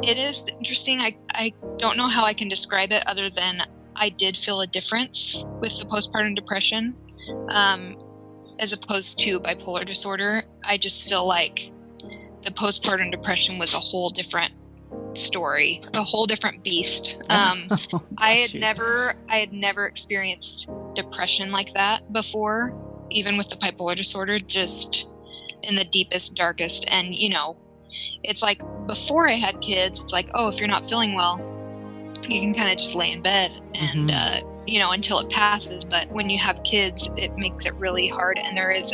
It is interesting. I don't know how I can describe it other than I did feel a difference with the postpartum depression, as opposed to bipolar disorder. I just feel like the postpartum depression was a whole different story, a whole different beast. I had never experienced depression like that before, even with the bipolar disorder, just in the deepest, darkest. And, it's like before I had kids, it's like, oh, if you're not feeling well, you can kind of just lay in bed and, until it passes. But when you have kids, it makes it really hard. And there is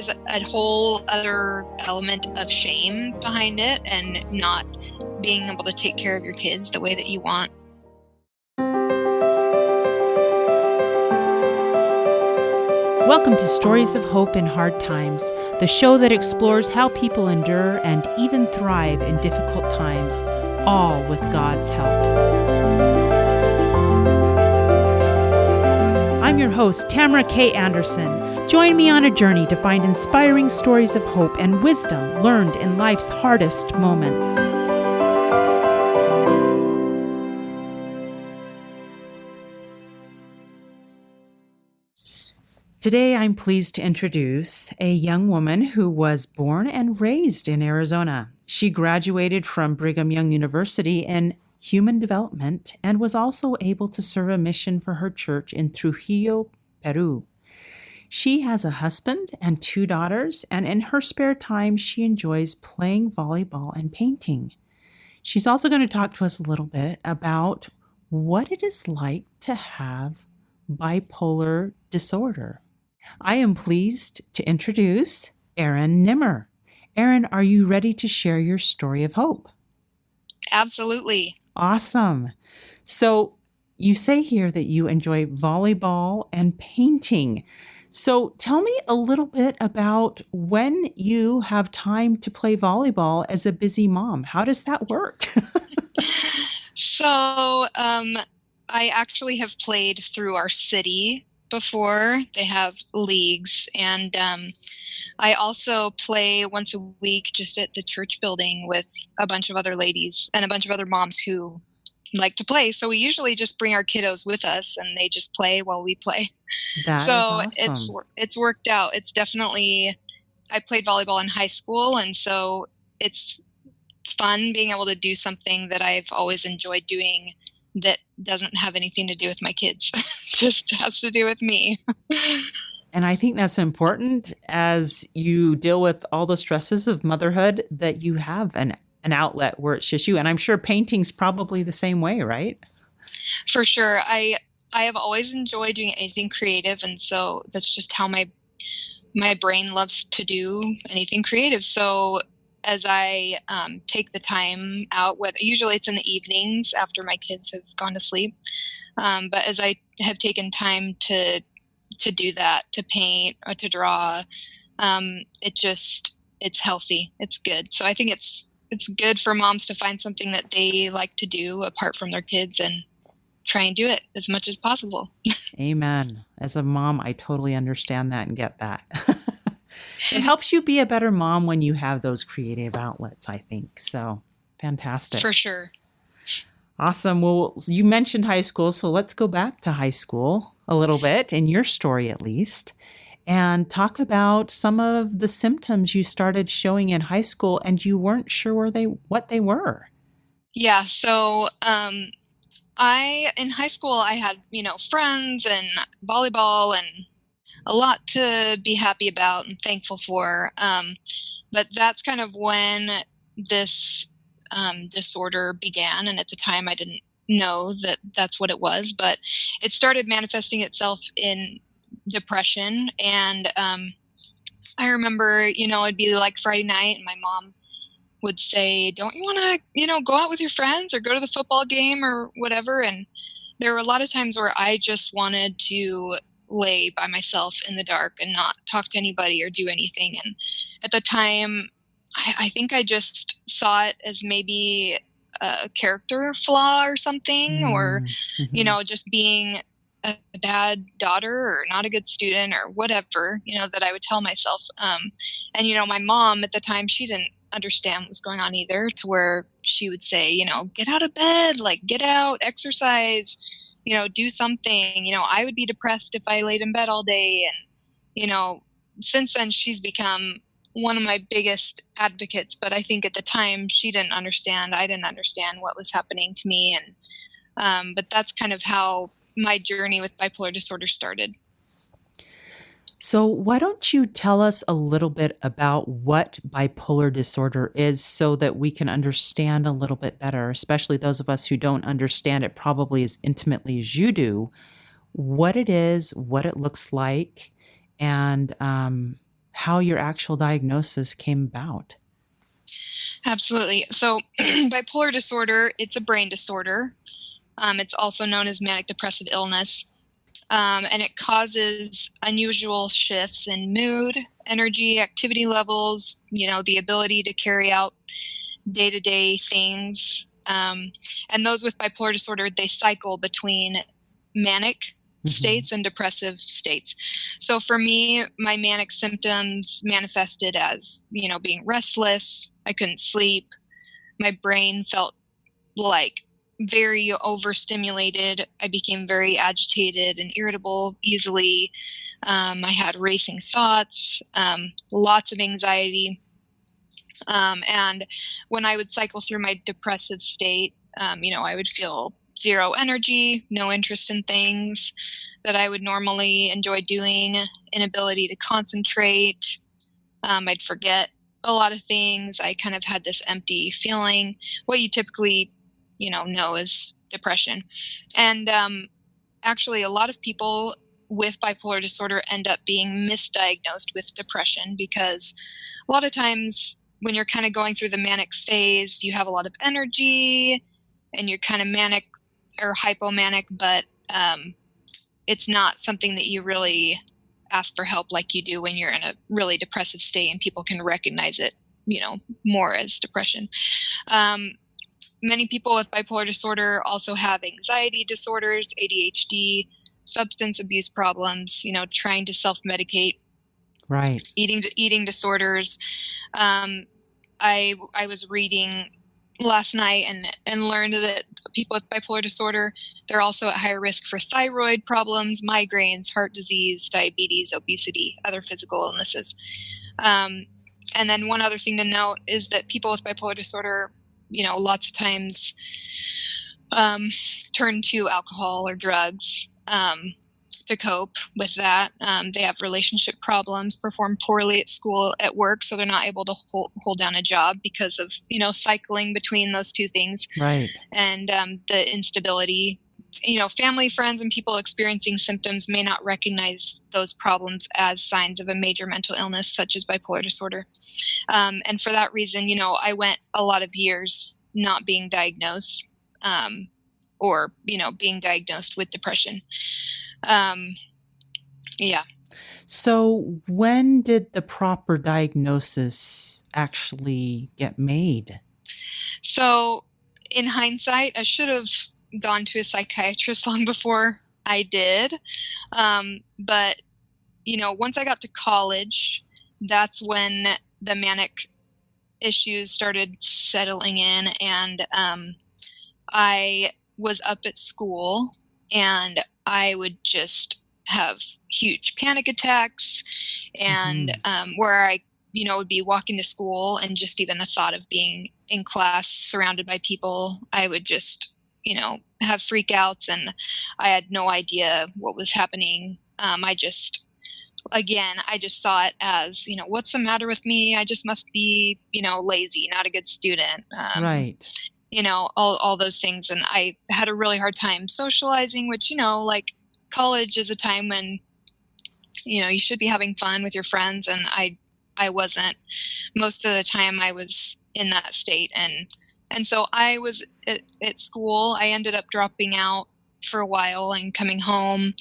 a whole other element of shame behind it and not being able to take care of your kids the way that you want. Welcome to Stories of Hope in Hard Times, the show that explores how people endure and even thrive in difficult times, all with God's help. I'm your host, Tamara K. Anderson. Join me on a journey to find inspiring stories of hope and wisdom learned in life's hardest moments. Today, I'm pleased to introduce a young woman who was born and raised in Arizona. She graduated from Brigham Young University in Human Development and was also able to serve a mission for her church in Trujillo, Peru. She has a husband and 2 daughters, and in her spare time, she enjoys playing volleyball and painting. She's also going to talk to us a little bit about what it is like to have bipolar disorder. I am pleased to introduce Erin Nimmer. Erin, are you ready to share your story of hope? Absolutely. Awesome. So you say here that you enjoy volleyball and painting. So tell me a little bit about when you have time to play volleyball as a busy mom. How does that work? So I actually have played through our city before. They have leagues, and I also play once a week just at the church building with a bunch of other ladies and a bunch of other moms who like to play. So we usually just bring our kiddos with us and they just play while we play. That is awesome. It's worked out. It's definitely, I played volleyball in high school, and so it's fun being able to do something that I've always enjoyed doing that doesn't have anything to do with my kids. It just has to do with me. And I think that's important as you deal with all the stresses of motherhood, that you have an outlet where it's just you. And I'm sure painting's probably the same way, right? For sure. I have always enjoyed doing anything creative. And so that's just how my brain loves to do anything creative. So as I take the time out, usually it's in the evenings after my kids have gone to sleep. But as I have taken time to do that, to paint or to draw, it's healthy. It's good. So I think it's good for moms to find something that they like to do apart from their kids and try and do it as much as possible. Amen. As a mom, I totally understand that and get that. It helps you be a better mom when you have those creative outlets, I think. So fantastic. For sure. Awesome. Well, you mentioned high school, so let's go back to high school a little bit, in your story at least, and talk about some of the symptoms you started showing in high school and you weren't sure what they were. Yeah. So in high school, I had, friends and volleyball and a lot to be happy about and thankful for. But that's kind of when this disorder began. And at the time I didn't know that that's what it was, but it started manifesting itself in depression. And I remember, it'd be like Friday night and my mom would say, don't you want to, go out with your friends or go to the football game or whatever? And there were a lot of times where I just wanted to lay by myself in the dark and not talk to anybody or do anything. And at the time, I think I just saw it as maybe a character flaw or something, or, just being a bad daughter or not a good student or whatever, that I would tell myself. And, my mom at the time, she didn't understand what's going on either, to where she would say, get out of bed, like get out, exercise, do something. I would be depressed if I laid in bed all day. And, since then she's become one of my biggest advocates. But I think at the time she didn't understand. I didn't understand what was happening to me. And, but that's kind of how my journey with bipolar disorder started. So, why don't you tell us a little bit about what bipolar disorder is so that we can understand a little bit better, especially those of us who don't understand it probably as intimately as you do, what it is, what it looks like, and how your actual diagnosis came about? Absolutely. So, bipolar disorder, it's a brain disorder. It's also known as manic depressive illness. And it causes unusual shifts in mood, energy, activity levels, the ability to carry out day-to-day things. And those with bipolar disorder, they cycle between manic states and depressive states. So for me, my manic symptoms manifested as, being restless. I couldn't sleep. My brain felt like very overstimulated. I became very agitated and irritable easily. I had racing thoughts, lots of anxiety. And when I would cycle through my depressive state, I would feel zero energy, no interest in things that I would normally enjoy doing, inability to concentrate. I'd forget a lot of things. I kind of had this empty feeling, what you typically know is depression. And actually, a lot of people with bipolar disorder end up being misdiagnosed with depression, because a lot of times when you're kind of going through the manic phase, you have a lot of energy and you're kind of manic or hypomanic, but it's not something that you really ask for help like you do when you're in a really depressive state, and people can recognize it, more as depression. Many people with bipolar disorder also have anxiety disorders, ADHD, substance abuse problems, trying to self-medicate, right, eating disorders. I was reading last night and learned that people with bipolar disorder, they're also at higher risk for thyroid problems, migraines, heart disease, diabetes, obesity, other physical illnesses. And then one other thing to note is that people with bipolar disorder, lots of times turn to alcohol or drugs to cope with that. They have relationship problems, perform poorly at school, at work, so they're not able to hold down a job because of, cycling between those two things. right. And the instability. Family, friends, and people experiencing symptoms may not recognize those problems as signs of a major mental illness, such as bipolar disorder. And for that reason, I went a lot of years not being diagnosed, or, being diagnosed with depression. Yeah. So, when did the proper diagnosis actually get made? So in hindsight, I should have gone to a psychiatrist long before I did. But, once I got to college, that's when the manic issues started settling in. And I was up at school and I would just have huge panic attacks, and where I, would be walking to school, and just even the thought of being in class surrounded by people, I would just, have freakouts, and I had no idea what was happening. I just saw it as, what's the matter with me? I just must be, lazy, not a good student. Right. All those things. And I had a really hard time socializing, which, like college is a time when, you should be having fun with your friends. And I wasn't. Most of the time I was in that state. And so I was at school. I ended up dropping out for a while and coming home.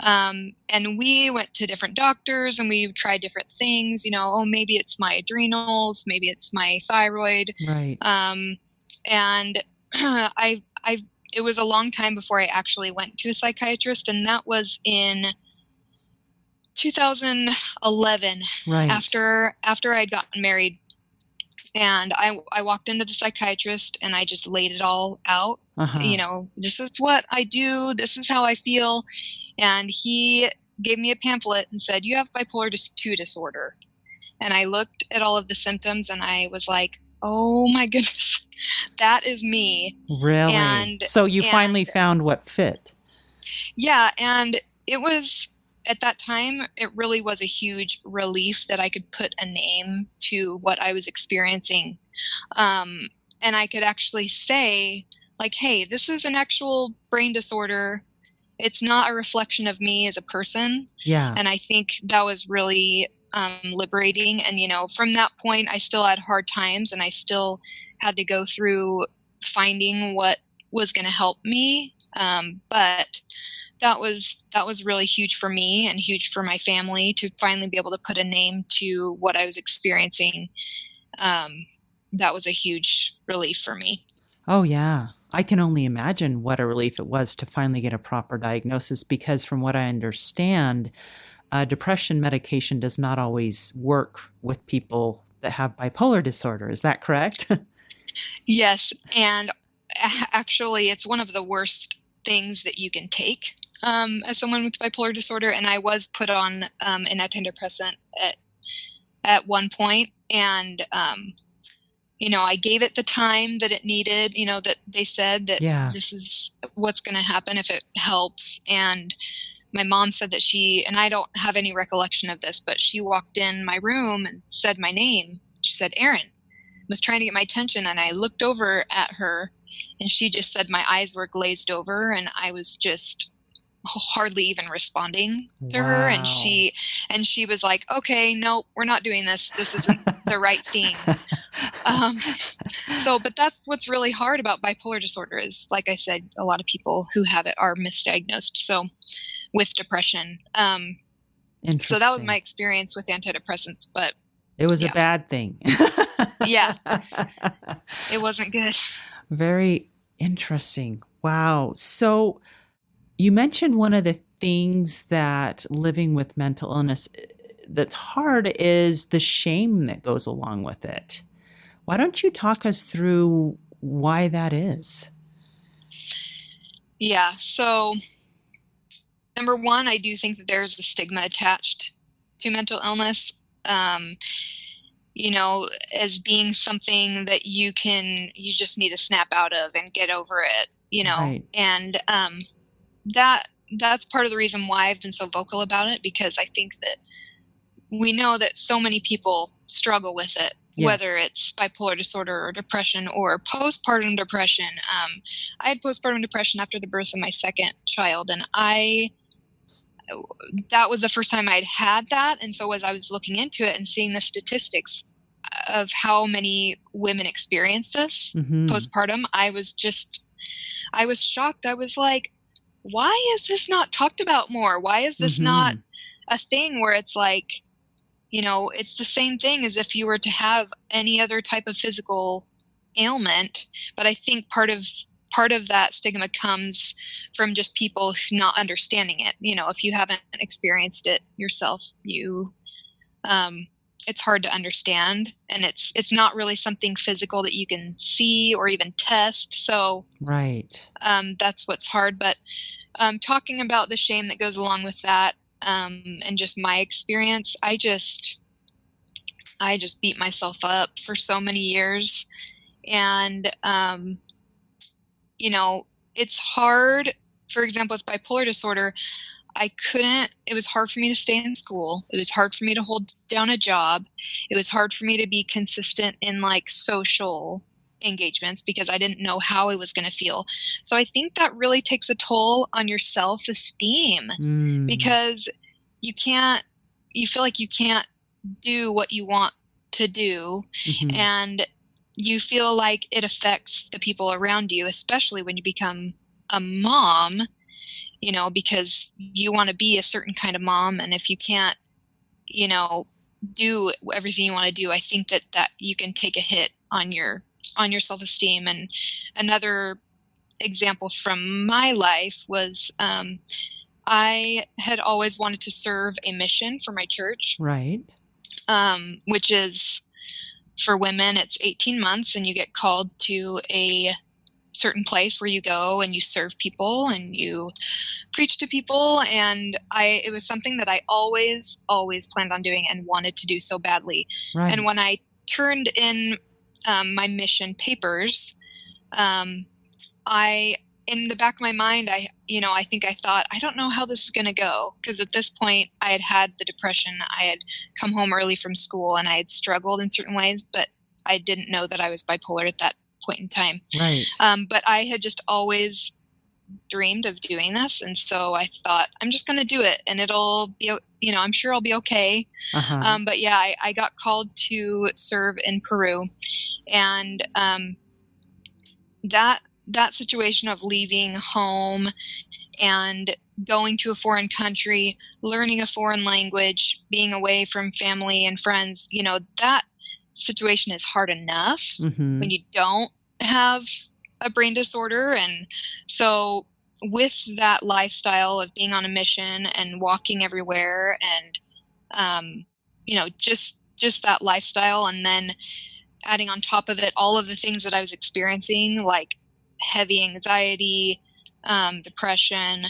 And we went to different doctors and we tried different things, maybe it's my adrenals, maybe it's my thyroid. Right. And it was a long time before I actually went to a psychiatrist, and that was in 2011, Right. after I'd gotten married. And I walked into the psychiatrist and I just laid it all out. You Uh-huh. know, this is what I do. This is how I feel. And he gave me a pamphlet and said, you have bipolar 2 disorder. And I looked at all of the symptoms and I was like, oh my goodness, that is me. Really? And, So you finally and found what fit. yeah, and it was at that time, it really was a huge relief that I could put a name to what I was experiencing. Um, and I could actually say, like, hey, this is an actual brain disorder. It's not a reflection of me as a person. Yeah. And I think that was really liberating. And, you know, from that point, I still had hard times and I still had to go through finding what was going to help me. But that was really huge for me and huge for my family to finally be able to put a name to what I was experiencing. Um, that was a huge relief for me. Oh, yeah. I can only imagine what a relief it was to finally get a proper diagnosis because, from what I understand, depression medication does not always work with people that have bipolar disorder. Is that correct? Yes, and actually, it's one of the worst things that you can take as someone with bipolar disorder. And I was put on an antidepressant at one point, and you know, I gave it the time that it needed. You know, that they said that Yeah. this is what's going to happen if it helps. And my mom said that and I don't have any recollection of this, but she walked in my room and said my name. She said, Erin, was trying to get my attention. And I looked over at her and she just said my eyes were glazed over and I was just hardly even responding to her. And Wow. she was like, okay, no, we're not doing this. This isn't the right thing. Um, but that's what's really hard about bipolar disorder is, like I said, a lot of people who have it are misdiagnosed. So with depression. So that was my Interesting. experience with antidepressants, but It was a yeah, bad thing. yeah, it wasn't good. Very interesting. Wow. So you mentioned one of the things that living with mental illness that's hard is the shame that goes along with it. Why don't you talk us through why that is? Yeah. So number one, I do think that there's a stigma attached to mental illness. You know, as being something that you just need to snap out of and get over it, you know, Right. and that's part of the reason why I've been so vocal about it, because I think that we know that so many people struggle with it, whether Yes. it's bipolar disorder or depression or postpartum depression. I had postpartum depression after the birth of my second child, and that was the first time I'd had that. And so as I was looking into it and seeing the statistics of how many women experience this Mm-hmm. postpartum, I was shocked. I was like, why is this not talked about more? Why is this not Mm-hmm. a thing where it's like, you know, it's the same thing as if you were to have any other type of physical ailment. But I think part of that stigma comes from just people not understanding it. You know, if you haven't experienced it yourself, it's hard to understand, and it's not really something physical that you can see or even test. So Right. that's what's hard. But talking about the shame that goes along with that, and just my experience, I just beat myself up for so many years. And, you know, it's hard. For example, with bipolar disorder, it was hard for me to stay in school. It was hard for me to hold down a job. It was hard for me to be consistent in like social engagements because I didn't know how I was going to feel. So I think that really takes a toll on your self-esteem Mm. because you feel like you can't do what you want to do, Mm-hmm. and you feel like it affects the people around you, especially when you become a mom, you know, because you want to be a certain kind of mom. And if you can't, you know, do everything you want to do, I think that you can take a hit on your self-esteem. And another example from my life was I had always wanted to serve a mission for my church, Right. which is for women, it's 18 months and you get called to a certain place where you go and you serve people and you preach to people. And it was something that I always planned on doing and wanted to do so badly. And Right. when I turned in my mission papers, I, in the back of my mind, I think I thought, I don't know how this is going to go. Because at this point I had the depression. I had come home early from school and I had struggled in certain ways, but I didn't know that I was bipolar at that point in time. Right. But I had just always dreamed of doing this. And so I thought, I'm just going to do it and it'll be, I'm sure I'll be okay. But yeah, I got called to serve in Peru. And that situation of leaving home and going to a foreign country, learning a foreign language, being away from family and friends, that situation is hard enough when you don't have a brain disorder. And so with that lifestyle of being on a mission and walking everywhere and, just that lifestyle, and then adding on top of it all of the things that I was experiencing, like heavy anxiety, depression.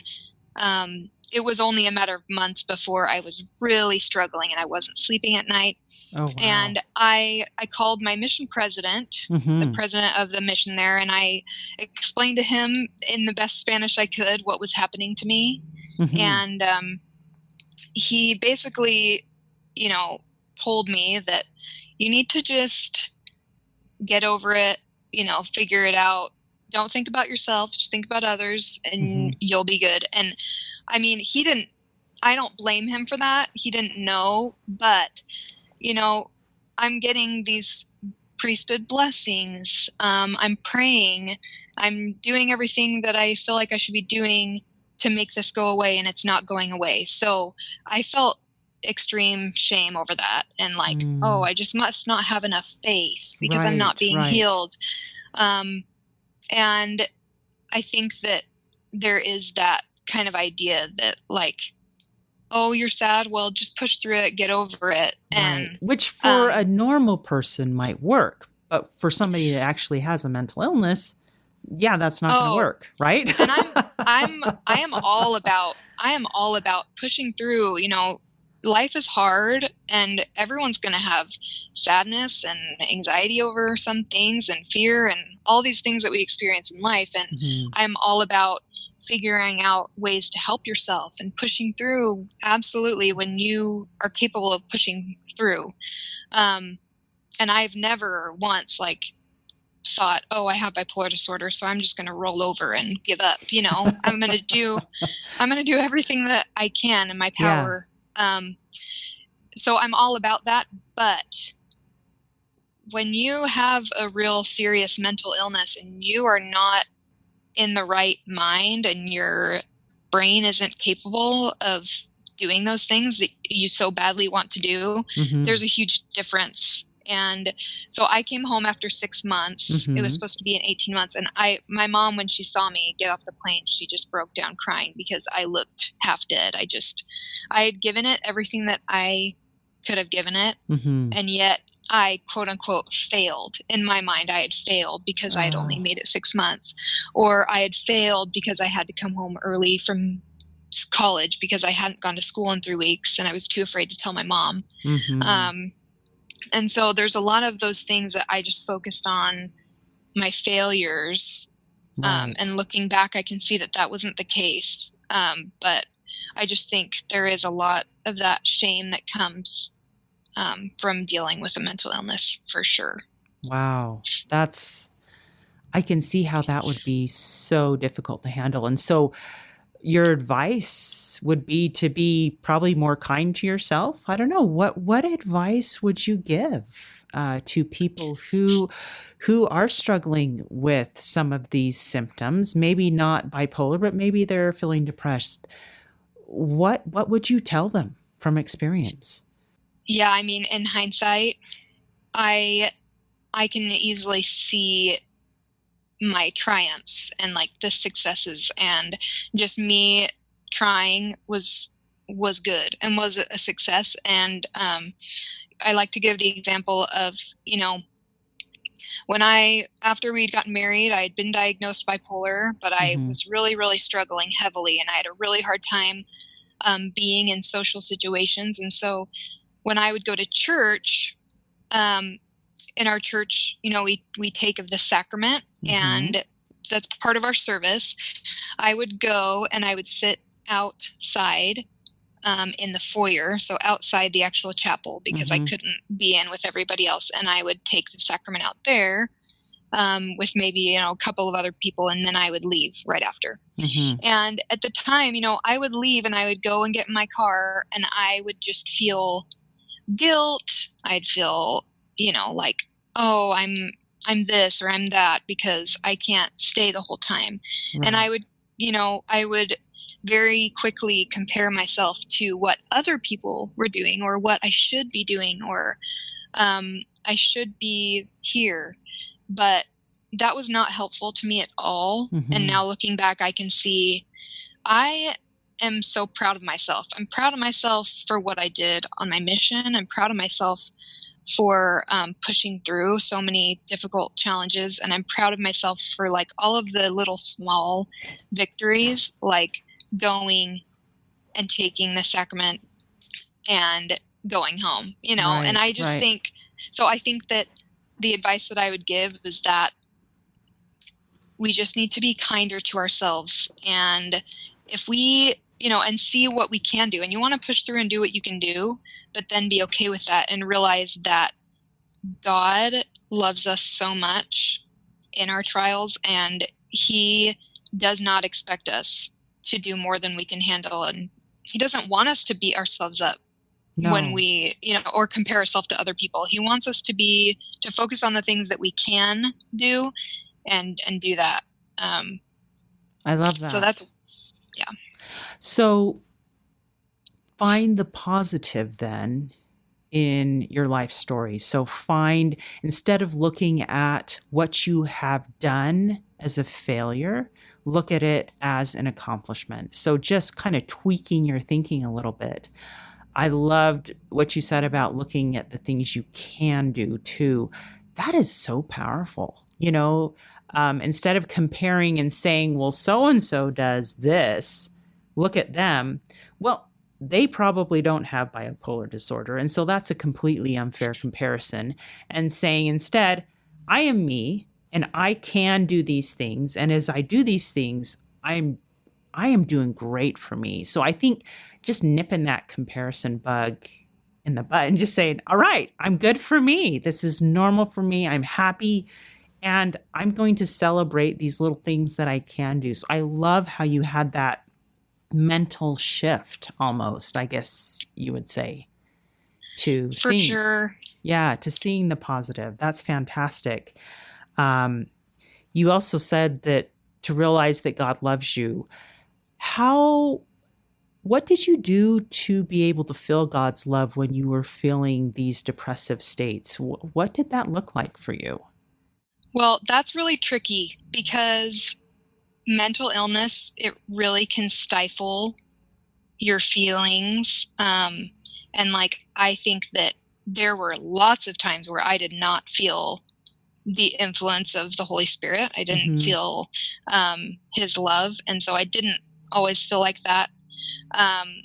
It was only a matter of months before I was really struggling and I wasn't sleeping at night. Oh, wow. And I called my mission president, the president of the mission there, and I explained to him in the best Spanish I could what was happening to me. And he basically, told me that you need to just get over it, figure it out. Don't think about yourself, just think about others and you'll be good. And I mean, I don't blame him for that. He didn't know, but I'm getting these priesthood blessings. I'm praying. I'm doing everything that I feel like I should be doing to make this go away, and it's not going away. So I felt extreme shame over that. And like, oh, I just must not have enough faith because I'm not being healed. And I think that there is that kind of idea that like, oh, you're sad. Well, just push through it, get over it. And which for a normal person might work, but for somebody that actually has a mental illness, yeah, that's not going to work, right? And I am all about pushing through. Life is hard, and everyone's going to have sadness and anxiety over some things, and fear, and all these things that we experience in life. And I'm all about figuring out ways to help yourself and pushing through, absolutely, when you are capable of pushing through. And I've never once thought, oh, I have bipolar disorder, so I'm just going to roll over and give up. I'm going to do everything that I can in my power. So I'm all about that. But when you have a real serious mental illness and you are not in the right mind and your brain isn't capable of doing those things that you so badly want to do, there's a huge difference. And so I came home after 6 months. It was supposed to be in 18 months. And my mom, when she saw me get off the plane, she just broke down crying because I looked half dead. I had given it everything that I could have given it. And yet I, quote unquote, failed. In my mind, I had failed because I had only made it 6 months, or I had failed because I had to come home early from college because I hadn't gone to school in 3 weeks and I was too afraid to tell my mom. And so there's a lot of those things that I just focused on my failures. And looking back, I can see that wasn't the case. But I just think there is a lot of that shame that comes from dealing with a mental illness, for sure. Wow. I can see how that would be so difficult to handle. And so your advice would be to be probably more kind to yourself. I don't know. What advice would you give to people who are struggling with some of these symptoms? Maybe not bipolar, but maybe they're feeling depressed. What would you tell them from experience? Yeah, I mean, in hindsight, I can easily see my triumphs and the successes, and just me trying was good and was a success. And I like to give the example of, when after we'd gotten married, I had been diagnosed bipolar, but I Mm-hmm. was really, really struggling heavily, and I had a really hard time being in social situations. And so when I would go to church, in our church, we take of the sacrament, Mm-hmm. and that's part of our service. I would go and I would sit outside in the foyer, so outside the actual chapel, because I Mm-hmm. couldn't be in with everybody else. And I would take the sacrament out there with maybe, a couple of other people, and then I would leave right after. Mm-hmm. And at the time, I would leave and I would go and get in my car, and I would just feel guilt. I'd feel, like, oh, I'm this or I'm that because I can't stay the whole time. And Right. I would very quickly compare myself to what other people were doing, or what I should be doing, or I should be here. But that was not helpful to me at all. And Mm-hmm. now looking back, I can see I am so proud of myself. I'm proud of myself for what I did on my mission. I'm proud of myself for pushing through so many difficult challenges. And I'm proud of myself for like all of the little small victories, like going and taking the sacrament and going home, and Right. I just Right. think, so I think that the advice that I would give is that we just need to be kinder to ourselves. And if we, and see what we can do, and you want to push through and do what you can do, but then be okay with that and realize that God loves us so much in our trials, and he does not expect us to do more than we can handle. And he doesn't want us to beat ourselves up when No, we, or compare ourselves to other people. He wants us to focus on the things that we can do, and do that. Um, I love so that. that's, yeah. So find the positive then in your life story. So find, instead of looking at what you have done as a failure, look at it as an accomplishment. So just kind of tweaking your thinking a little bit. I loved what you said about looking at the things you can do too. That is so powerful. Instead of comparing and saying, well, so and so does this, look at them. Well, they probably don't have bipolar disorder. And so that's a completely unfair comparison. And saying instead, I am me and I can do these things. And as I do these things, I am doing great for me. So I think just nipping that comparison bug in the butt and just saying, all right, I'm good for me. This is normal for me. I'm happy. And I'm going to celebrate these little things that I can do. So I love how you had that mental shift almost, I guess you would say, to For seeing, sure. yeah, to seeing the positive. That's fantastic. Um, you also said that to realize that God loves you. How What did you do to be able to feel God's love when you were feeling these depressive states? What did that look like for you? Well, that's really tricky because mental illness, it really can stifle your feelings. And like, I think that there were lots of times where I did not feel the influence of the Holy Spirit. I didn't Mm-hmm. feel his love. And so I didn't always feel like that. Um,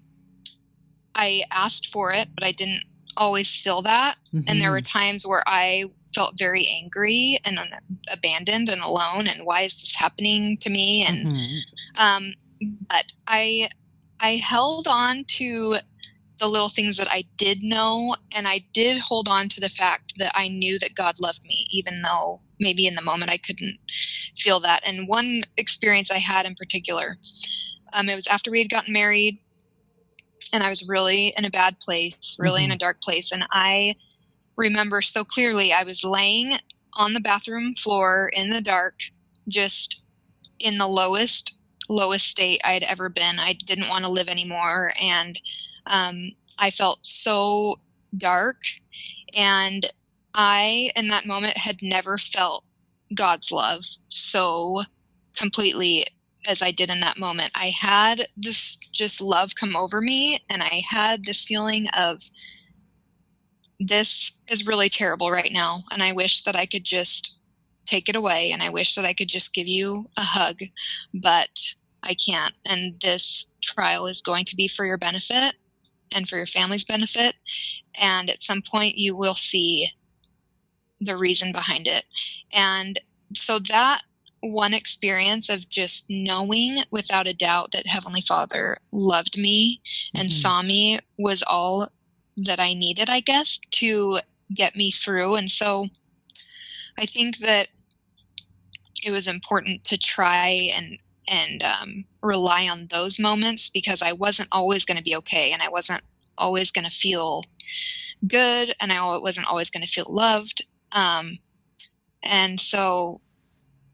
I asked for it, but I didn't always feel that. And there were Mm-hmm. times where I felt very angry and abandoned and alone. And why is this happening to me? And Mm-hmm. um, but I held on to the little things that I did know, and I did hold on to the fact that I knew that God loved me, even though maybe in the moment I couldn't feel that. And one experience I had in particular, it was after we had gotten married, and I was really in a bad place, really in Mm-hmm. a dark place. And I remember so clearly I was laying on the bathroom floor in the dark, just in the lowest state I had ever been. I didn't want to live anymore. And I felt so dark. And I, in that moment, had never felt God's love so completely as I did in that moment. I had this just love come over me, and I had this feeling of this is really terrible right now, and I wish that I could just take it away, and I wish that I could just give you a hug, but I can't. And this trial is going to be for your benefit and for your family's benefit. And at some point you will see the reason behind it. And so that one experience of just knowing without a doubt that Heavenly Father loved me and Mm-hmm. saw me was all that I needed, I guess, to get me through. And so I think that it was important to try and rely on those moments, because I wasn't always going to be okay, and I wasn't always going to feel good, and I wasn't always going to feel loved. And so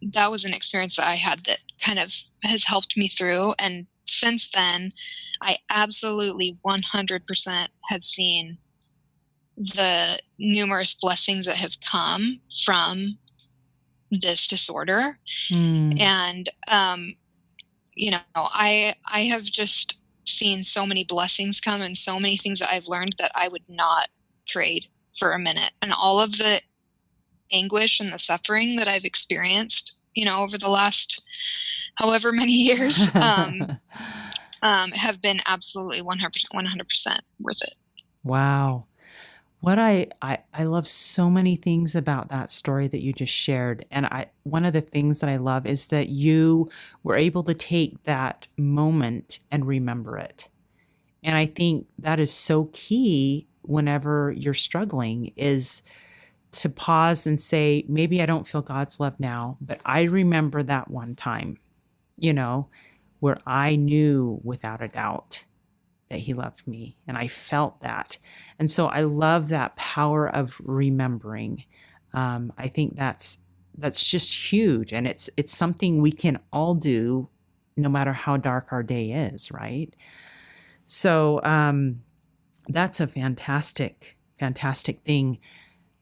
that was an experience that I had that kind of has helped me through. And since then, I absolutely 100% have seen the numerous blessings that have come from this disorder. And, I have just seen so many blessings come, and so many things that I've learned that I would not trade for a minute. And all of the anguish and the suffering that I've experienced, over the last however many years, have been absolutely 100% worth it. Wow. What I love so many things about that story that you just shared. And one of the things that I love is that you were able to take that moment and remember it. And I think that is so key whenever you're struggling, is to pause and say, maybe I don't feel God's love now, but I remember that one time, where I knew without a doubt that he loved me, and I felt that. And so I love that power of remembering. I think that's just huge, and it's something we can all do no matter how dark our day is, right? So that's a fantastic thing.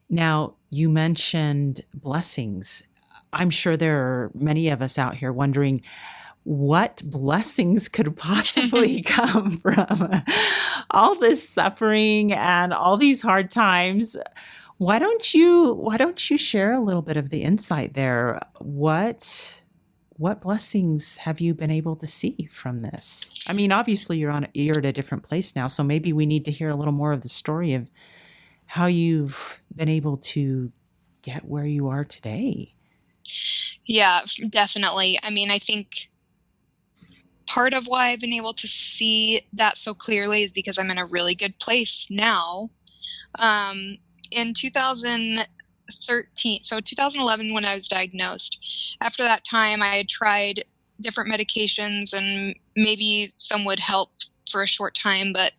Now, you mentioned blessings. I'm sure there are many of us out here wondering, what blessings could possibly come from all this suffering and all these hard times? Why don't you share a little bit of the insight there? What blessings have you been able to see from this? I mean, obviously you're at a different place now, so maybe we need to hear a little more of the story of how you've been able to get where you are today. Yeah, definitely. I mean, I think part of why I've been able to see that so clearly is because I'm in a really good place now. In 2013, so 2011, when I was diagnosed, after that time, I had tried different medications, and maybe some would help for a short time, but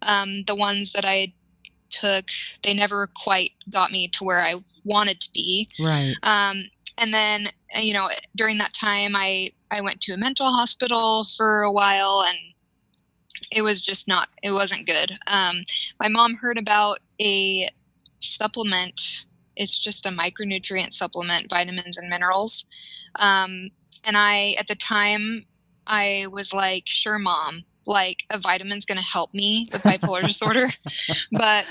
the ones that I took, they never quite got me to where I wanted to be. Right. And then, during that time, I went to a mental hospital for a while, and it was just it wasn't good. My mom heard about a supplement. It's just a micronutrient supplement, vitamins and minerals. And at the time, I was like, sure, Mom, like a vitamin's going to help me with bipolar disorder. But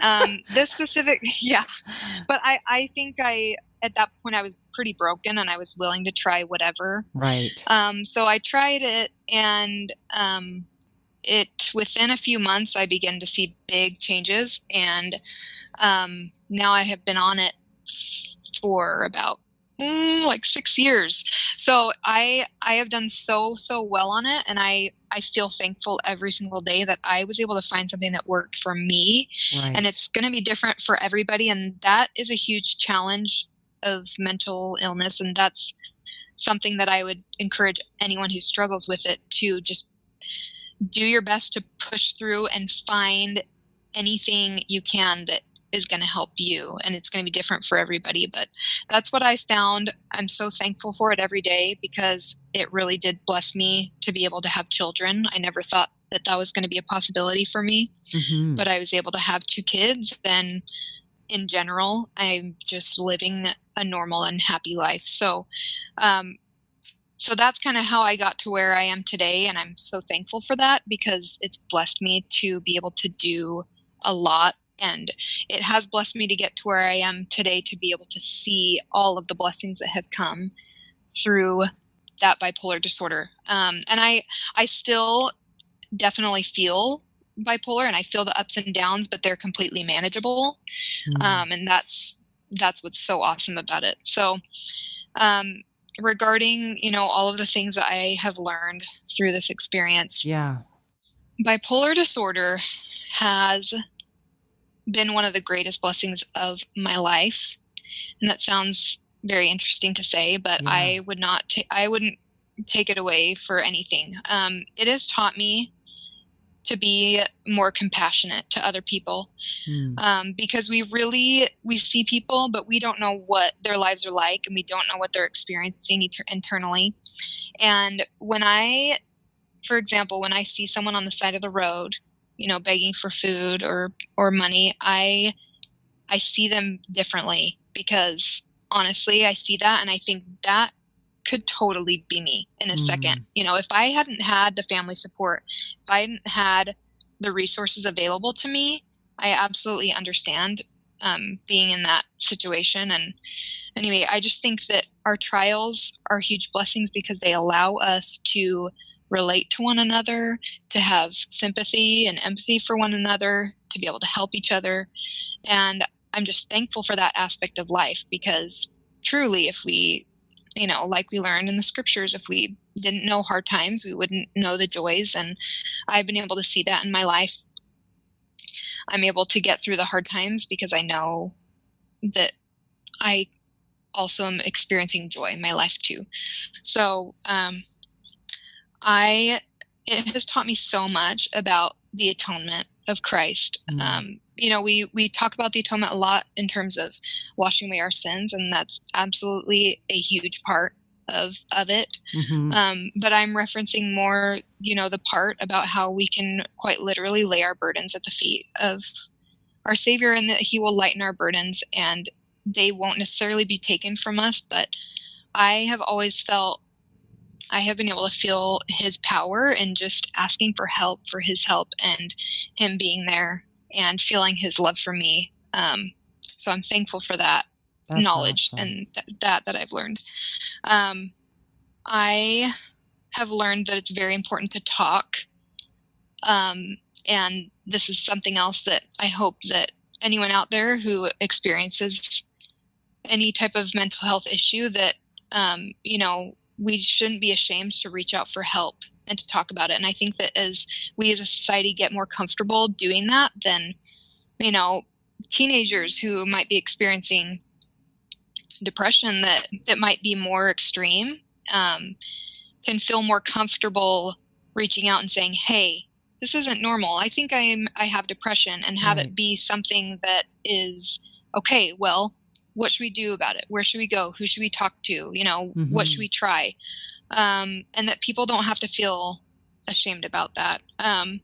this specific, yeah. But I think at that point, I was pretty broken, and I was willing to try whatever. Right. So I tried it, and within a few months, I began to see big changes. And now I have been on it for about like 6 years. So I have done so well on it, and I feel thankful every single day that I was able to find something that worked for me. Right. And it's going to be different for everybody, and that is a huge challenge of mental illness. And that's something that I would encourage anyone who struggles with it to just do your best to push through and find anything you can that is going to help you. And it's going to be different for everybody, but that's what I found. I'm so thankful for it every day, because it really did bless me to be able to have children. I never thought that was going to be a possibility for me, but I was able to have 2 kids. And in general, I'm just living a normal and happy life. So that's kind of how I got to where I am today. And I'm so thankful for that, because it's blessed me to be able to do a lot And it has blessed me to get to where I am today, to be able to see all of the blessings that have come through that bipolar disorder. And I still definitely feel bipolar, and I feel the ups and downs, but they're completely manageable. And that's what's so awesome about it. So, regarding, all of the things that I have learned through this experience, Yeah. bipolar disorder has been one of the greatest blessings of my life. And that sounds very interesting to say, but Yeah. I wouldn't take it away for anything. It has taught me to be more compassionate to other people, because we see people, but we don't know what their lives are like, and we don't know what they're experiencing internally. And for example, when I see someone on the side of the road, begging for food or money, I see them differently, because honestly, I see that and I think that could totally be me in a second. If I hadn't had the family support, if I hadn't had the resources available to me, I absolutely understand being in that situation. And anyway, I just think that our trials are huge blessings, because they allow us to relate to one another, to have sympathy and empathy for one another, to be able to help each other. And I'm just thankful for that aspect of life, because truly, if we, like we learned in the scriptures, if we didn't know hard times, we wouldn't know the joys. And I've been able to see that in my life. I'm able to get through the hard times because I know that I also am experiencing joy in my life too. So, it has taught me so much about the atonement of Christ. We talk about the atonement a lot in terms of washing away our sins, and that's absolutely a huge part of it. But I'm referencing more, the part about how we can quite literally lay our burdens at the feet of our Savior, and that He will lighten our burdens, and they won't necessarily be taken from us. But I have always felt I have been able to feel His power and just asking for help, for His help, and Him being there and feeling His love for me. So I'm thankful for that. That's knowledge awesome. And that I've learned. I have learned that it's very important to talk. And this is something else that I hope that anyone out there who experiences any type of mental health issue, that, we shouldn't be ashamed to reach out for help and to talk about it. And I think that as we as a society get more comfortable doing that, then, teenagers who might be experiencing depression that might be more extreme, can feel more comfortable reaching out and saying, hey, this isn't normal. I think I have depression, and have it be something that is okay. Well, what should we do about it? Where should we go? Who should we talk to? What should we try? And that people don't have to feel ashamed about that. And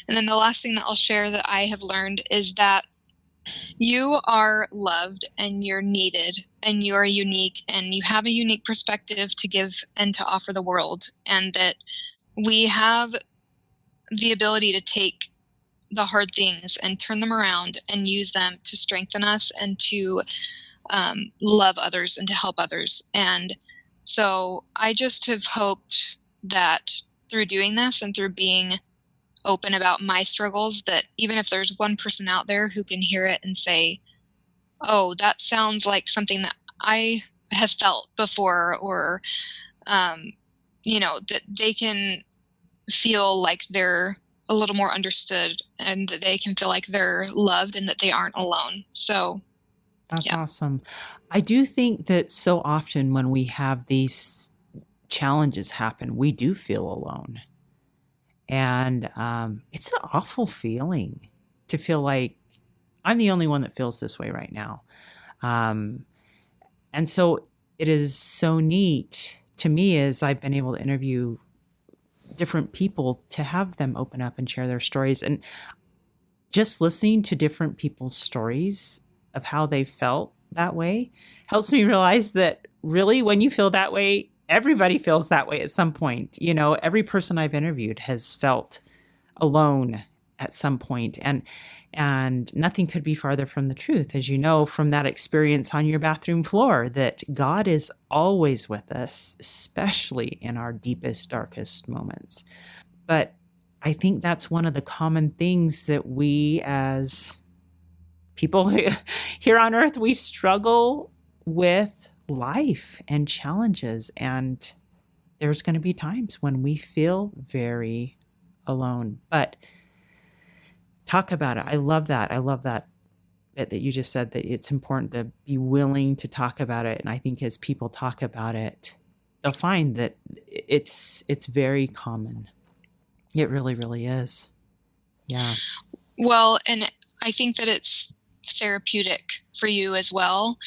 then the last thing that I'll share that I have learned is that you are loved, and you're needed, and you are unique, and you have a unique perspective to give and to offer the world. And that we have the ability to take the hard things and turn them around and use them to strengthen us and to love others and to help others. And so I just have hoped that through doing this and through being open about my struggles, that even if there's one person out there who can hear it and say, oh, that sounds like something that I have felt before, or, that they can feel like they're a little more understood, and that they can feel like they're loved and that they aren't alone. So that's awesome. I do think that so often when we have these challenges happen, we do feel alone. And it's an awful feeling to feel like I'm the only one that feels this way right now. And so it is so neat to me, as I've been able to interview different people, to have them open up and share their stories. And just listening to different people's stories of how they felt that way helps me realize that really, when you feel that way, everybody feels that way at some point. Every person I've interviewed has felt alone at some point. And nothing could be farther from the truth, as you know from that experience on your bathroom floor, that God is always with us, especially in our deepest, darkest moments. But I think that's one of the common things that we as people here on earth, we struggle with life and challenges. And there's going to be times when we feel very alone. But talk about it. I love that. I love that bit that you just said, that it's important to be willing to talk about it. And I think as people talk about it, they'll find that it's very common. It really, really is. Yeah. Well, and I think that it's therapeutic for you as well.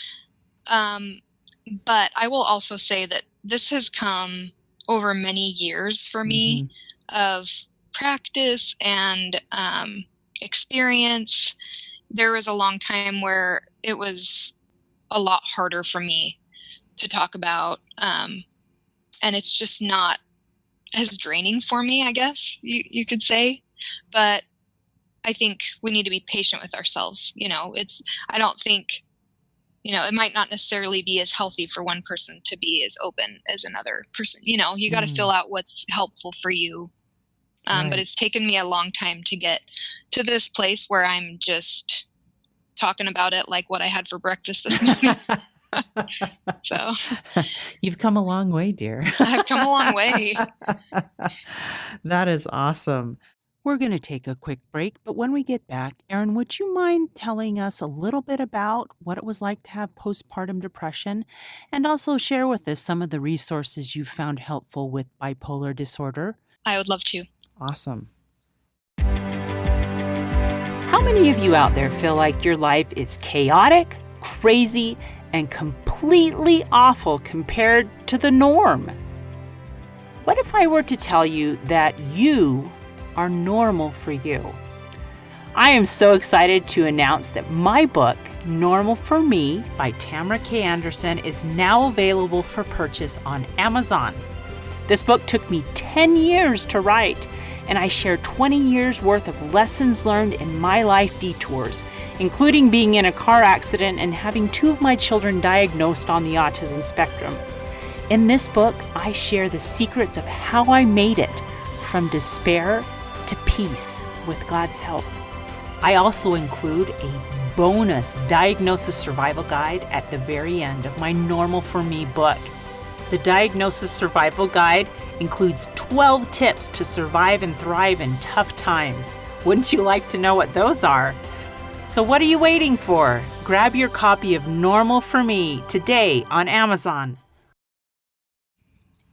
But I will also say that this has come over many years for me of practice and experience. There was a long time where it was a lot harder for me to talk about. And it's just not as draining for me, I guess you could say. But I think we need to be patient with ourselves. I don't think, it might not necessarily be as healthy for one person to be as open as another person. You got to fill out what's helpful for you. Right. But it's taken me a long time to get to this place where I'm just talking about it like what I had for breakfast this morning. So you've come a long way, dear. I've come a long way. That is awesome. We're going to take a quick break, but when we get back, Erin, would you mind telling us a little bit about what it was like to have postpartum depression, and also share with us some of the resources you found helpful with bipolar disorder? I would love to. Awesome. How many of you out there feel like your life is chaotic, crazy, and completely awful compared to the norm? What if I were to tell you that you are normal for you? I am so excited to announce that my book, Normal for Me by Tamara K. Anderson, is now available for purchase on Amazon. This book took me 10 years to write, and I share 20 years worth of lessons learned in my life detours, including being in a car accident and having 2 of my children diagnosed on the autism spectrum. In this book, I share the secrets of how I made it from despair to peace with God's help. I also include a bonus diagnosis survival guide at the very end of my Normal for Me book. The diagnosis survival guide includes 12 tips to survive and thrive in tough times. Wouldn't you like to know what those are? So what are you waiting for? Grab your copy of Normal for Me today on Amazon.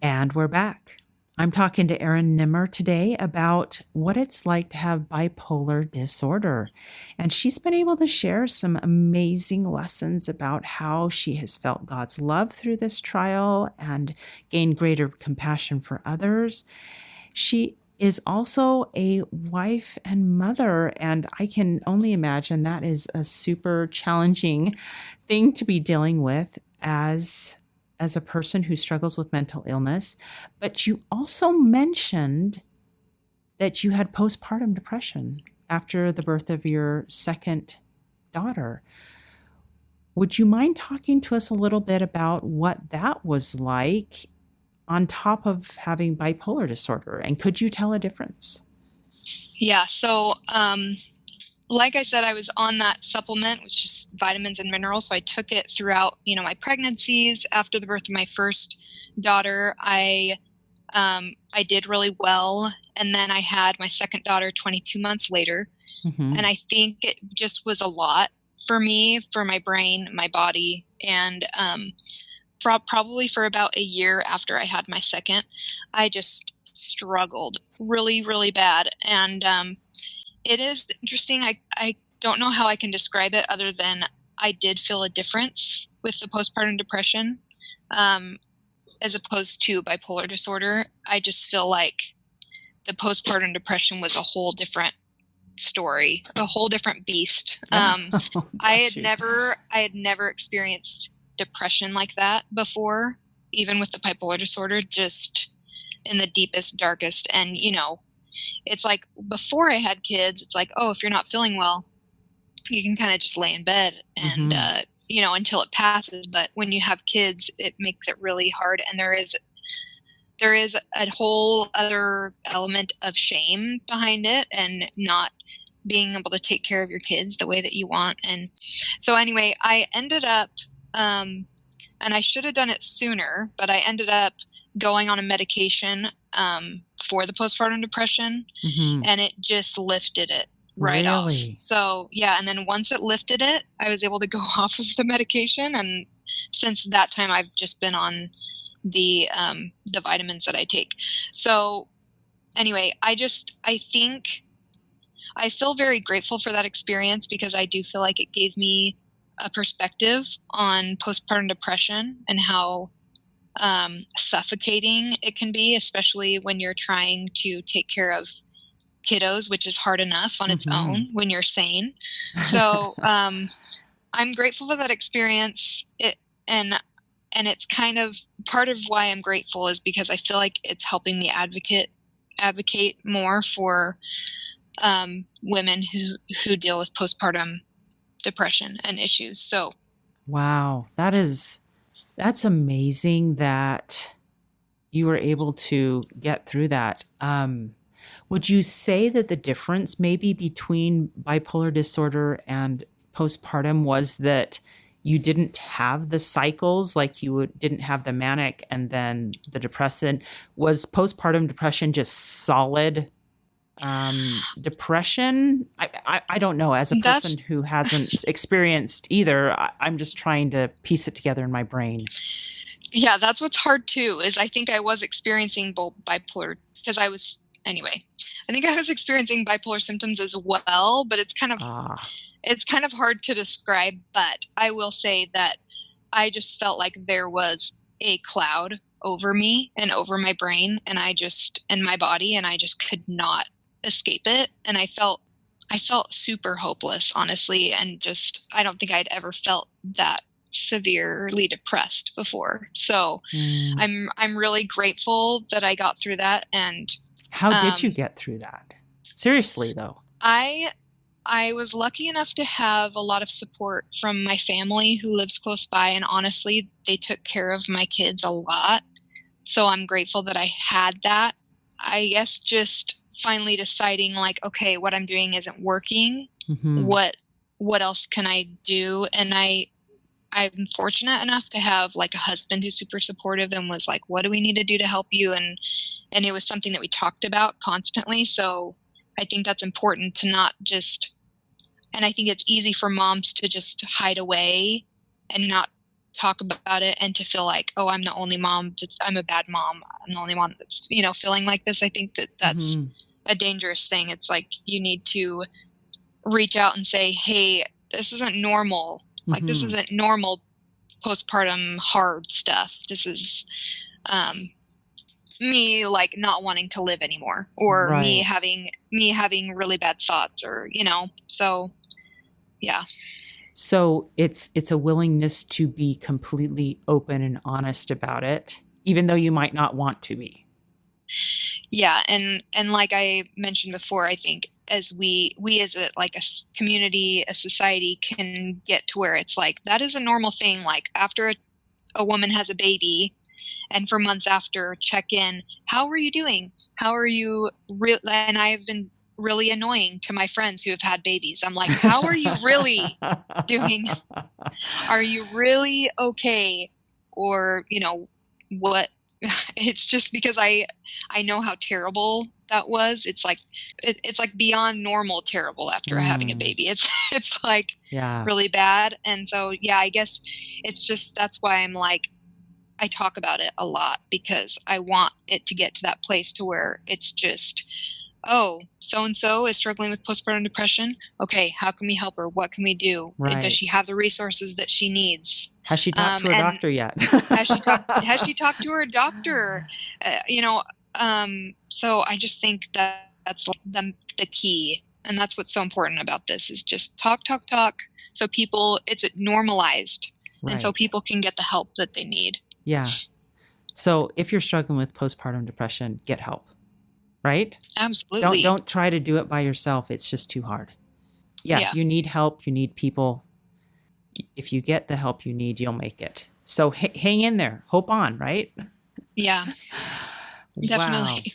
And we're back. I'm talking to Erin Nimmer today about what it's like to have bipolar disorder. And she's been able to share some amazing lessons about how she has felt God's love through this trial and gained greater compassion for others. She is also a wife and mother, and I can only imagine that is a super challenging thing to be dealing with as a person who struggles with mental illness. But you also mentioned that you had postpartum depression after the birth of your second daughter. Would you mind talking to us a little bit about what that was like on top of having bipolar disorder? And could you tell a difference? Yeah. So, like I said, I was on that supplement, which is vitamins and minerals. So I took it throughout, my pregnancies. After the birth of my first daughter, I did really well. And then I had my second daughter 22 months later. Mm-hmm. And I think it just was a lot for me, for my brain, my body. And probably for about a year after I had my second, I just struggled really, really bad. And it is interesting. I don't know how I can describe it other than I did feel a difference with the postpartum depression as opposed to bipolar disorder. I just feel like the postpartum depression was a whole different story, a whole different beast. I had never experienced depression like that before, even with the bipolar disorder, just in the deepest, darkest. And, it's like before I had kids, it's like, oh, if you're not feeling well, you can kind of just lay in bed and, until it passes. But when you have kids, it makes it really hard. And there is a whole other element of shame behind it and not being able to take care of your kids the way that you want. And so anyway, I ended up, and I should have done it sooner, but I ended up going on a medication for the postpartum depression, and it just lifted it right off. So yeah, and then once it lifted it, I was able to go off of the medication, and since that time, I've just been on the vitamins that I take. So anyway, I think I feel very grateful for that experience because I do feel like it gave me a perspective on postpartum depression and how suffocating it can be, especially when you're trying to take care of kiddos, which is hard enough on its own when you're sane. So I'm grateful for that experience. And it's kind of part of why I'm grateful is because I feel like it's helping me advocate more for women who deal with postpartum depression and issues. So, wow, that's amazing that you were able to get through that. Would you say that the difference maybe between bipolar disorder and postpartum was that you didn't have the cycles, like didn't have the manic and then the depressant? Was postpartum depression just solid depression? I don't know. As a person who hasn't experienced either, I'm just trying to piece it together in my brain. Yeah, that's what's hard too, is I think I was experiencing both bipolar because I think I was experiencing bipolar symptoms as well, but it's kind of hard to describe. But I will say that I just felt like there was a cloud over me and over my brain and my body, and I just could not escape it. And I felt super hopeless, honestly. And just, I don't think I'd ever felt that severely depressed before. So I'm really grateful that I got through that. And how did you get through that? Seriously though. I was lucky enough to have a lot of support from my family who lives close by. And honestly, they took care of my kids a lot. So I'm grateful that I had that. I guess just finally deciding like, okay, what I'm doing isn't working. What else can I do? And I'm fortunate enough to have like a husband who's super supportive and was like, what do we need to do to help you? And it was something that we talked about constantly. So I think that's important to not just, and I think it's easy for moms to just hide away and not talk about it and to feel like, oh, I'm the only mom I'm a bad mom. I'm the only one that's, feeling like this. I think that's a dangerous thing. It's like, you need to reach out and say, hey, this isn't normal. Like, this isn't normal postpartum hard stuff. This is, me like not wanting to live anymore, or me having really bad thoughts, or so yeah. So it's a willingness to be completely open and honest about it, even though you might not want to be. Yeah, and like I mentioned before, I think as we as a community, a society, can get to where it's like that is a normal thing. Like after a woman has a baby, and for months after, check in. How are you doing? How are you? And I've been really annoying to my friends who have had babies. I'm like, how are you really doing? Are you really okay? Or, what? It's just because I know how terrible that was. It's like, it's like beyond normal terrible after having a baby. It's like really bad. And so, yeah, I guess it's just, that's why I'm like, I talk about it a lot, because I want it to get to that place to where it's just, oh, so-and-so is struggling with postpartum depression. Okay, how can we help her? What can we do? Right. Does she have the resources that she needs? Has she talked to her doctor yet? has she talked to her doctor? So I just think that's the key. And that's what's so important about this, is just talk. So it's normalized. Right. And so people can get the help that they need. Yeah. So if you're struggling with postpartum depression, get help. right? Absolutely. Don't try to do it by yourself. It's just too hard. Yeah, Yeah. you need help, you need people. If you get the help you need, you'll make it. So hang in there. Hope on, right? Yeah, Wow. definitely.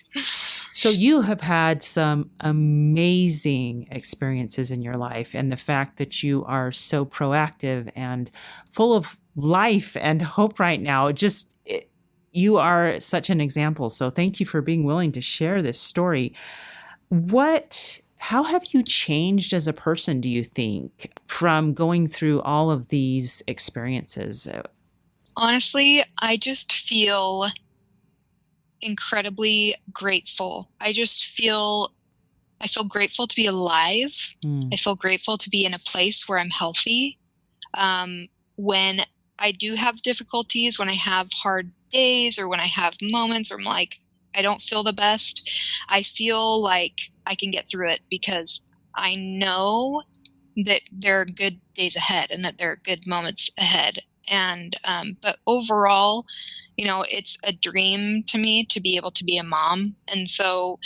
So you have had some amazing experiences in your life, and the fact that you are so proactive and full of life and hope right now, you are such an example. So thank you for being willing to share this story. How have you changed as a person, do you think, from going through all of these experiences? Honestly, I just feel incredibly grateful. I feel grateful to be alive. Mm, I feel grateful to be in a place where I'm healthy. When I do have difficulties, when I have hard days, or when I have moments where I'm like, I don't feel the best, I feel like I can get through it because I know that there are good days ahead and that there are good moments ahead. And, but overall, it's a dream to me to be able to be a mom. And so,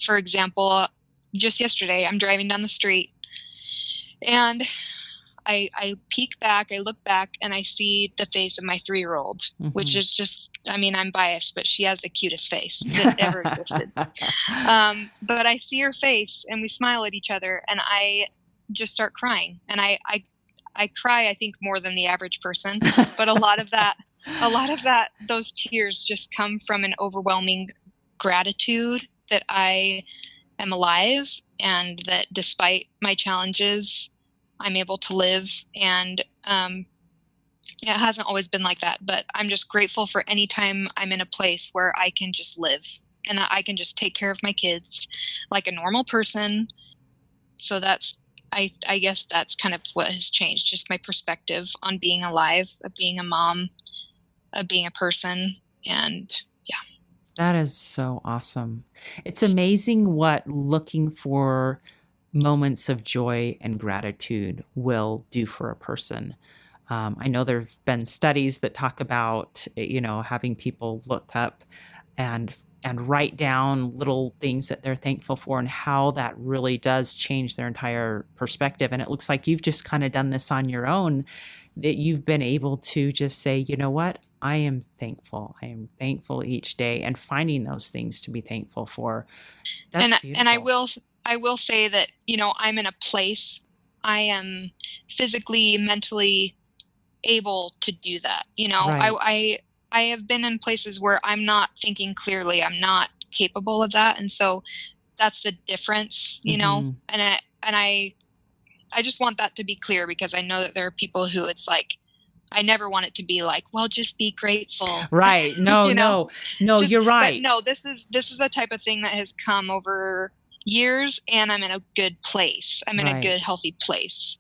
for example, just yesterday, I'm driving down the street and I peek back, I look back, and I see the face of my 3-year-old, which mhm. is just, I mean, I'm biased, but she has the cutest face that ever existed. But I see her face and we smile at each other and I just start crying. And I cry, I think, more than the average person, but those tears just come from an overwhelming gratitude that I am alive and that despite my challenges, I'm able to live. And it hasn't always been like that, but I'm just grateful for any time I'm in a place where I can just live and that I can just take care of my kids like a normal person. So I guess that's kind of what has changed, just my perspective on being alive, of being a mom, of being a person. And yeah. That is so awesome. It's amazing what looking for moments of joy and gratitude will do for a person. I know there have been studies that talk about, having people look up and write down little things that they're thankful for and how that really does change their entire perspective. And it looks like you've just kind of done this on your own, that you've been able to just say, you know what? I am thankful. I am thankful each day, and finding those things to be thankful for. That's And beautiful. I will say that, I'm in a place I am physically, mentally able to do that. Right. I have been in places where I'm not thinking clearly. I'm not capable of that. And so that's the difference, Hmm. I just want that to be clear because I know that there are people who it's like, I never want it to be like, well, just be grateful, Right. No, you know, no, no, just, you're but right. no, this is the type of thing that has come over years and I'm in a good place. I'm in a good, Right. healthy place.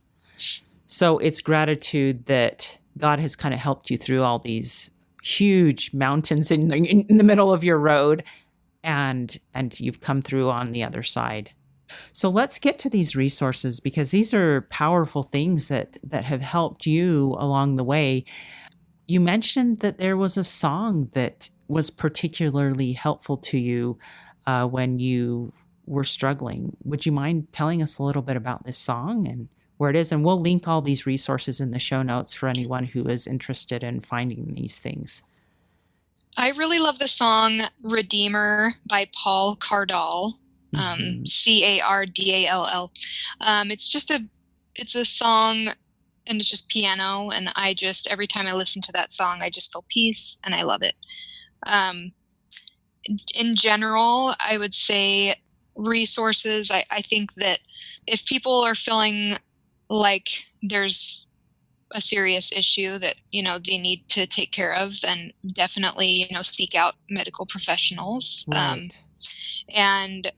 So it's gratitude that God has kind of helped you through all these huge mountains in the middle of your road, and you've come through on the other side. So let's get to these resources, because these are powerful things that have helped you along the way. You mentioned that there was a song that was particularly helpful to you when you were struggling. Would you mind telling us a little bit about this song and where it is? And we'll link all these resources in the show notes for anyone who is interested in finding these things. I really love the song Redeemer by Paul Cardall, Hmm. Cardall. It's a song and it's just piano. And every time I listen to that song, I just feel peace and I love it. Um, in general, I would say resources. I think that if people are feeling like there's a serious issue that they need to take care of, then definitely seek out medical professionals. Right. And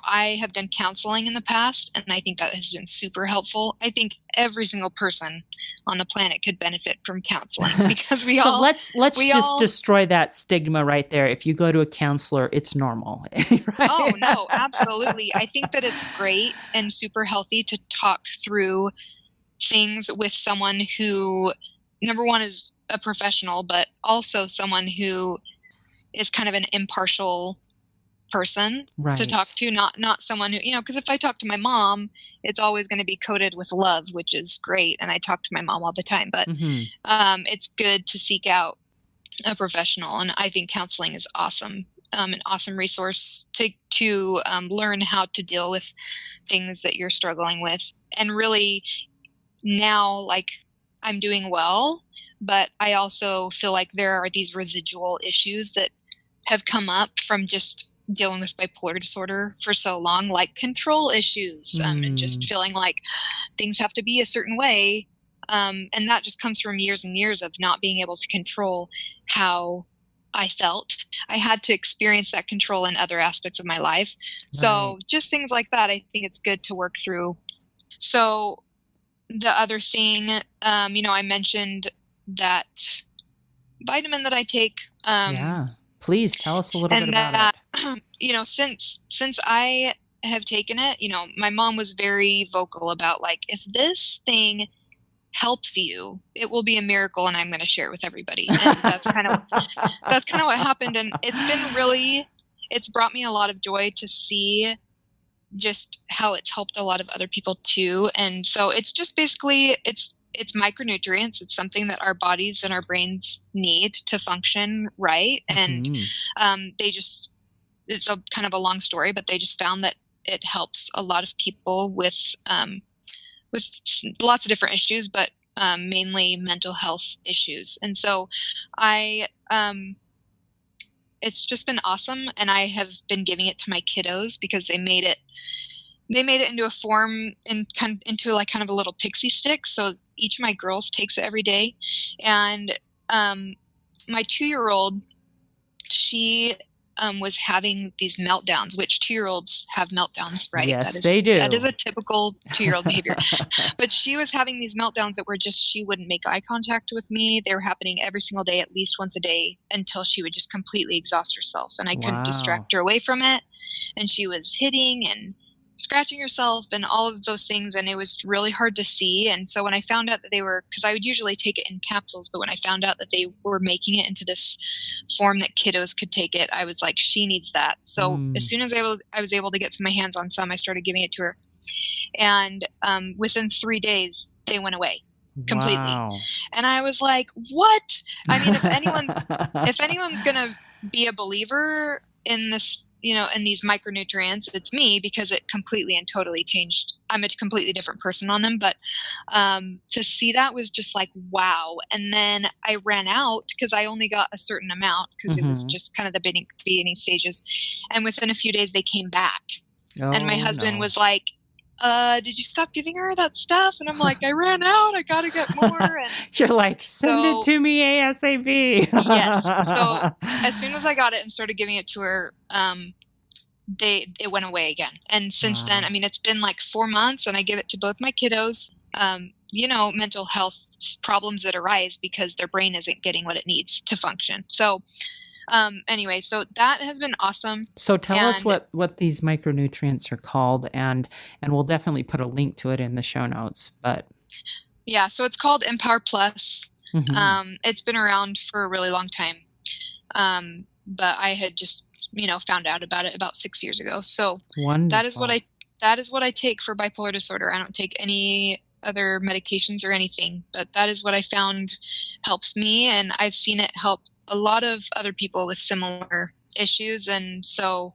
I have done counseling in the past, and I think that has been super helpful. I think every single person on the planet could benefit from counseling because So let's we just all destroy that stigma right there. If you go to a counselor, it's normal, Oh, right? no, absolutely. I think that it's great and super healthy to talk through things with someone who, number one, is a professional, but also someone who is kind of an impartial person to Right. talk to, not someone who, because if I talk to my mom, it's always going to be coded with love, which is great. And I talk to my mom all the time, but Hmm. it's good to seek out a professional. And I think counseling is awesome. An awesome resource to learn how to deal with things that you're struggling with. And really now, like, I'm doing well, but I also feel like there are these residual issues that have come up from just dealing with bipolar disorder for so long, like control issues, and just feeling like things have to be a certain way. And that just comes from years and years of not being able to control how I felt. I had to experience that control in other aspects of my life. So Right. just things like that, I think it's good to work through. So the other thing, I mentioned that vitamin that I take, Yeah. Please tell us a little bit and about that, it. since I have taken it, my mom was very vocal about, like, if this thing helps you, it will be a miracle, and I'm going to share it with everybody. And that's kind of what happened. And it's brought me a lot of joy to see just how it's helped a lot of other people too. And so it's just basically it's micronutrients. It's something that our bodies and our brains need to function right. And Hmm. it's a kind of a long story, but they just found that it helps a lot of people with lots of different issues, but mainly mental health issues. And so I it's just been awesome, and I have been giving it to my kiddos because they made it into a form into like kind of a little pixie stick. So each of my girls takes it every day. And my 2-year-old, she was having these meltdowns, which 2-year-olds have meltdowns, right? Yes, they That is do. a typical 2-year-old behavior. But she was having these meltdowns that were just, she wouldn't make eye contact with me. They were happening every single day, at least once a day, until she would just completely exhaust herself. And I couldn't Wow. distract her away from it. And she was hitting and scratching herself and all of those things. And it was really hard to see. And so when I found out that because I would usually take it in capsules, but when I found out that they were making it into this form that kiddos could take it, I was like, she needs that. So as soon as I was able to get my hands on some, I started giving it to her. And within 3 days, they went away completely. Wow. And I was like, what? I mean, if anyone's going to be a believer in this, in these micronutrients, it's me, because it completely and totally changed. I'm a completely different person on them. But to see that was just like, wow. And then I ran out because I only got a certain amount because it was just kind of the beginning stages. And within a few days, they came back. And my Oh husband no. was like, did you stop giving her that stuff? And I'm like, I ran out. I got to get more. And You're like, send it so, to me ASAP. yes. So as soon as I got it and started giving it to her, it went away again. And since then, Wow. I mean, it's been like 4 months, and I give it to both my kiddos. Mental health problems that arise because their brain isn't getting what it needs to function. So anyway, so that has been awesome. So tell us And what these micronutrients are called, and we'll definitely put a link to it in the show notes. But yeah, so it's called Empower Plus. mhm. It's been around for a really long time. But I had just, found out about it about 6 years ago. So that is Wonderful. that is what I take for bipolar disorder. I don't take any other medications or anything, but that is what I found helps me. And I've seen it help a lot of other people with similar issues. And so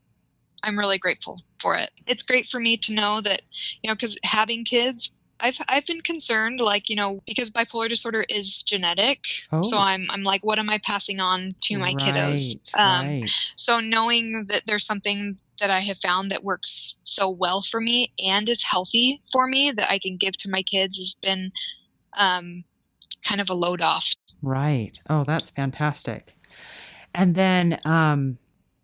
I'm really grateful for it. It's great for me to know that, because having kids, I've been concerned, like, because bipolar disorder is genetic. So Oh, I'm like, what am I passing on to my kiddos? right, right. So knowing that there's something that I have found that works so well for me and is healthy for me that I can give to my kids has been kind of a load off. Right. Oh, that's fantastic. And then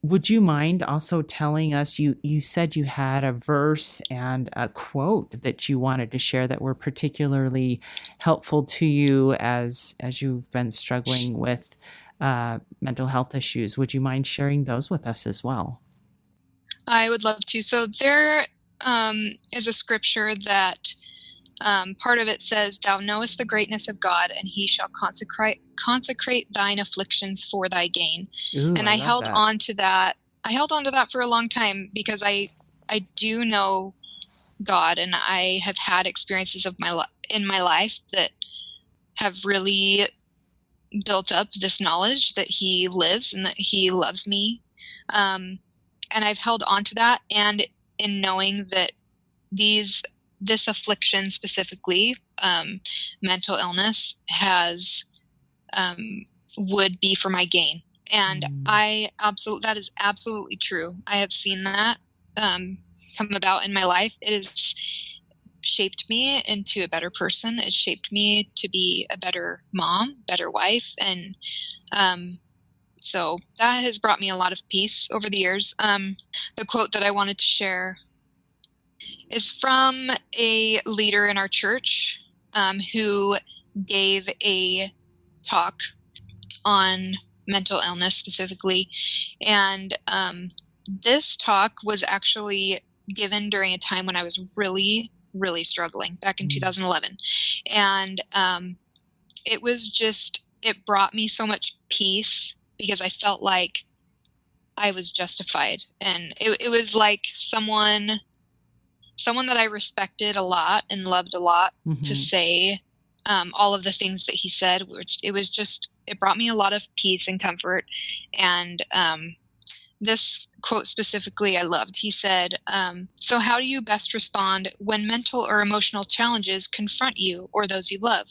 would you mind also telling us, you said you had a verse and a quote that you wanted to share that were particularly helpful to you as you've been struggling with mental health issues. Would you mind sharing those with us as well? I would love to. So there is a scripture that part of it says, "Thou knowest the greatness of God, and He shall consecrate thine afflictions for thy gain." Ooh, And I I love held that. on to that held on to that for a long time because I do know God, and I have had experiences in my life that have really built up this knowledge that he lives and that he loves me. And I've held on to that, and in knowing that this affliction specifically, mental illness, would be for my gain. And that is absolutely true. I have seen that come about in my life. It has shaped me into a better person. It shaped me to be a better mom, better wife. And so that has brought me a lot of peace over the years. The quote that I wanted to share is from a leader in our church who gave a talk on mental illness specifically. And this talk was actually given during a time when I was really, really struggling back in 2011. And it brought me so much peace because I felt like I was justified. And it was like someone that I respected a lot and loved a lot to say all of the things that he said, which it brought me a lot of peace and comfort. And this quote specifically I loved. He said, "So how do you best respond when mental or emotional challenges confront you or those you love?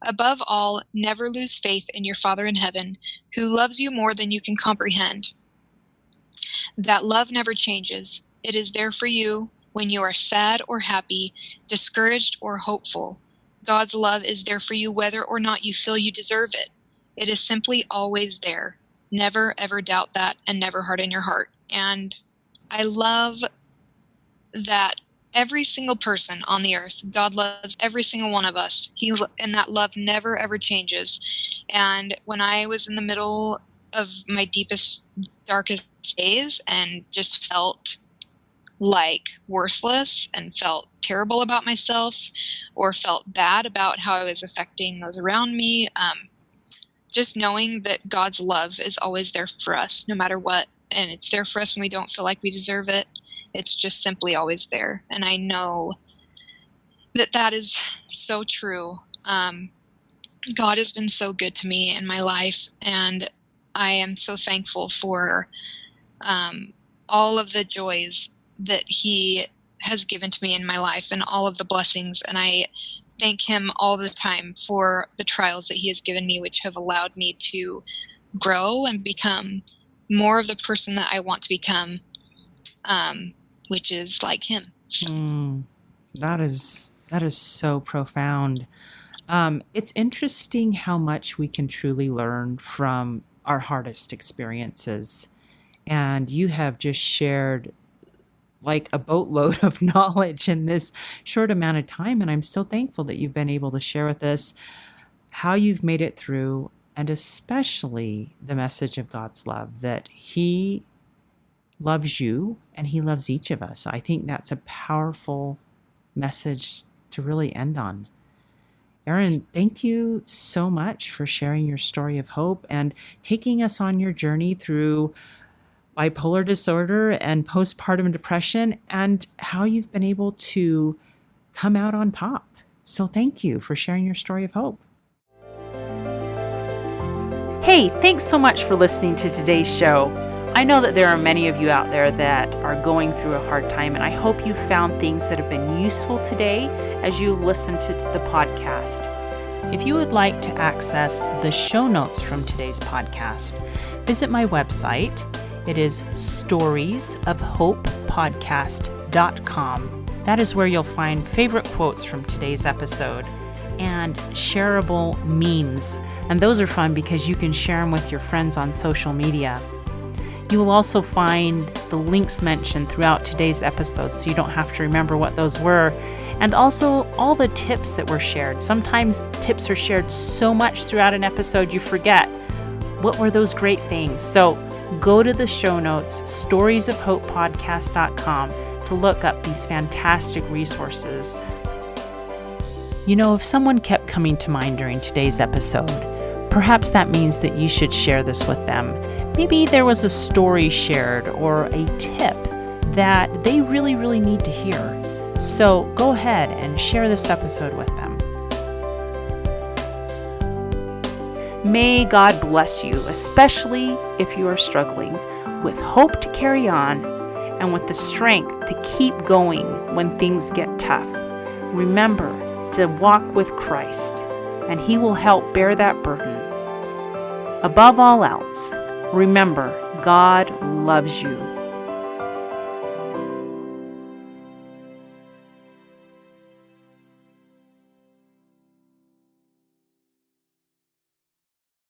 Above all, never lose faith in your Father in heaven, who loves you more than you can comprehend. That love never changes. It is there for you when you are sad or happy, discouraged or hopeful. God's love is there for you whether or not you feel you deserve it. It is simply always there. Never, ever doubt that, and never harden your heart." And I love that every single person on the earth, God loves every single one of us. And that love never, ever changes. And when I was in the middle of my deepest, darkest days and just felt like worthless and felt terrible about myself or felt bad about how I was affecting those around me, just knowing that God's love is always there for us no matter what, and it's there for us when we don't feel like we deserve it. It's just simply always there. And I know that is so true. God has been so good to me in my life, and I am so thankful for all of the joys that he has given to me in my life and all of the blessings. And I thank him all the time for the trials that he has given me, which have allowed me to grow and become more of the person that I want to become, which is like him. So. That is so profound. It's interesting how much we can truly learn from our hardest experiences. And you have just shared like a boatload of knowledge in this short amount of time. And I'm so thankful that you've been able to share with us how you've made it through, and especially the message of God's love, that he loves you and he loves each of us. I think that's a powerful message to really end on. Erin, thank you so much for sharing your story of hope and taking us on your journey through bipolar disorder and postpartum depression and how you've been able to come out on top. So thank you for sharing your story of hope. Hey, thanks so much for listening to today's show. I know that there are many of you out there that are going through a hard time, and I hope you found things that have been useful today as you listen to the podcast. If you would like to access the show notes from today's podcast, visit my website. It is storiesofhopepodcast.com. That is where you'll find favorite quotes from today's episode and shareable memes. And those are fun because you can share them with your friends on social media. You will also find the links mentioned throughout today's episode, so you don't have to remember what those were. And also all the tips that were shared. Sometimes tips are shared so much throughout an episode you forget. What were those great things? So go to the show notes, storiesofhopepodcast.com, to look up these fantastic resources. You know, if someone kept coming to mind during today's episode, Perhaps that means that you should share this with them. Maybe there was a story shared or a tip that they really, really need to hear. So go ahead and share this episode with them. May God bless you, especially if you are struggling, with hope to carry on and with the strength to keep going when things get tough. Remember to walk with Christ, and He will help bear that burden. Above all else, remember, God loves you.